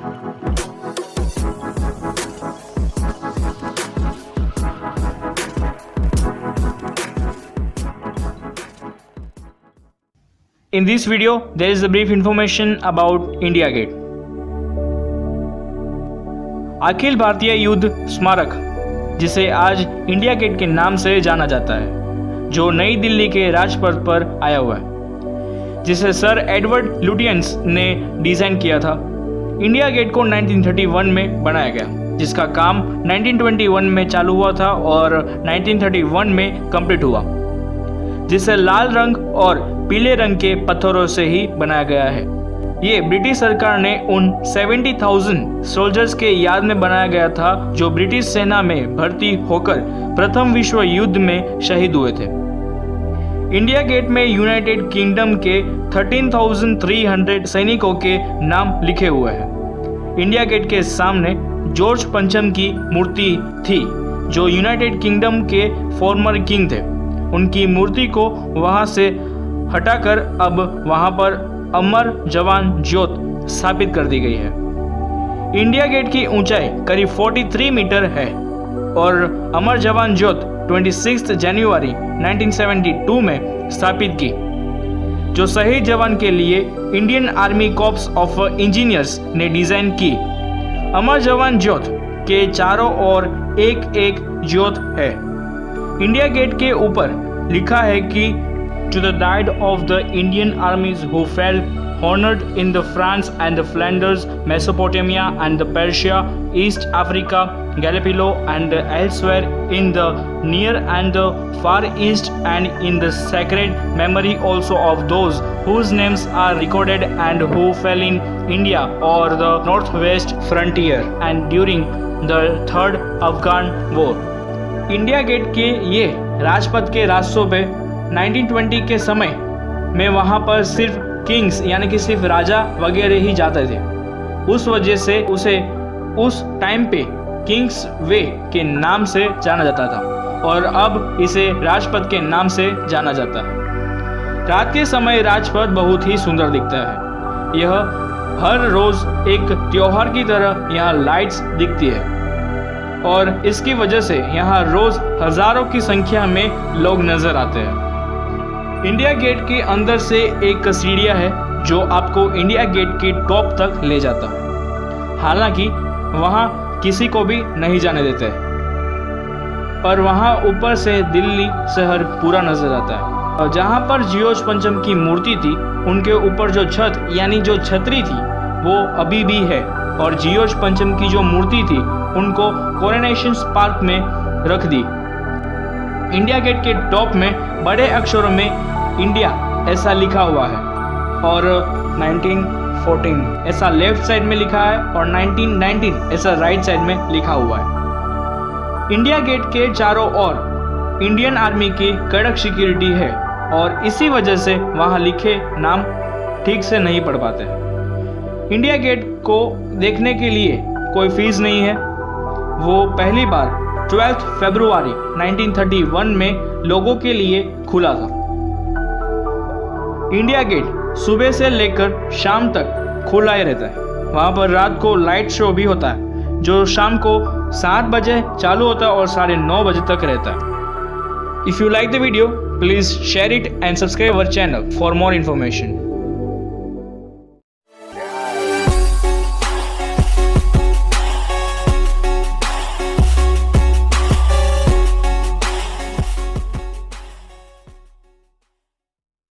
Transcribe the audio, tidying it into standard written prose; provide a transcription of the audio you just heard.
In this video, there is a brief information about India Gate. Akhil Bharatiya युद्ध स्मारक, जिसे आज इंडिया गेट के नाम से जाना जाता है, जो नई दिल्ली के राजपथ पर आया हुआ है, जिसे सर एडवर्ड लुटियंस ने डिज़ाइन किया था। इंडिया गेट को 1931 में बनाया गया, जिसका काम 1921 में चालू हुआ था और 1931 में कंप्लीट हुआ, जिसे लाल रंग और पीले रंग के पत्थरों से ही बनाया गया है। ये ब्रिटिश सरकार ने उन 70,000 सोल्जर्स के याद में बनाया गया था जो ब्रिटिश सेना में भर्ती होकर प्रथम विश्व युद्ध में शहीद हुए थे। इंडिया गेट में यूनाइटेड किंगडम के 13,300 सैनिकों के नाम लिखे हुए हैं। इंडिया गेट के सामने जॉर्ज पंचम की मूर्ति थी, जो यूनाइटेड किंगडम के फॉर्मर किंग थे। उनकी मूर्ति को वहां से हटाकर अब वहां पर अमर जवान ज्योत स्थापित कर दी गई है। इंडिया गेट की ऊंचाई करीब 43 मीटर है और अमर जवान ज्योत 26 जनवरी 1972 में स्थापित की, जो शहीद जवान के लिए Indian army corps of engineers ने डिजाइन की। अमर जवान ज्योत के चारों ओर एक एक ज्योत है। इंडिया गेट के ऊपर लिखा है कि to the dead of the Indian armies who fell honored in the France and the Flanders, Mesopotamia and the Persia, East Africa, Gallipoli and elsewhere in the near and the far east, and in the sacred memory also of those whose names are recorded and who fell in India or the northwest frontier and during the third Afghan war। India Gate के ये राजपथ के रास्तों पे 1920 के समय में वहाँ पर सिर्फ किंग्स यानी कि सिर्फ राजा वगैरह ही जाते थे। उस वजह से उसे उस टाइम पे किंग्स वे के नाम से जाना जाता था और अब इसे राजपथ के नाम से जाना जाता है। रात के समय राजपथ बहुत ही सुंदर दिखता है। यह हर रोज एक त्योहार की तरह यहाँ लाइट्स दिखती है और इसकी वजह से यहाँ रोज हजारों की संख्या में लोग नजर आते हैं। इंडिया गेट के अंदर से एक सीढ़ियाँ है जो आपको इंडिया गेट की टॉप तक ले जाता है। हालांकि वहाँ किसी को भी नहीं जाने देते, पर वहाँ ऊपर से दिल्ली शहर पूरा नजर आता है। और जहाँ पर जॉर्ज पंचम की मूर्ति थी, उनके ऊपर जो छत यानी जो छतरी थी वो अभी भी है, और जॉर्ज पंचम की जो मूर्ति थी उनको कोरोनेशन पार्क में रख दी। इंडिया गेट के टॉप में बड़े अक्षरों में इंडिया ऐसा लिखा हुआ है और 1914 ऐसा लेफ्ट साइड में लिखा है और 1919 ऐसा राइट साइड में लिखा हुआ है। इंडिया गेट के चारों ओर इंडियन आर्मी की कड़क सिक्योरिटी है और इसी वजह से वहाँ लिखे नाम ठीक से नहीं पढ़ पाते। इंडिया गेट को देखने के लिए कोई फीस नहीं है। वो पहली बार 12 फरवरी 1931 में लोगों के लिए खुला था। इंडिया गेट सुबह से लेकर शाम तक खुला ही रहता है। वहाँ पर रात को लाइट शो भी होता है, जो शाम को 7 बजे चालू होता है और 9:30 बजे तक रहता है। If you like the video, please share it and subscribe our channel for more information.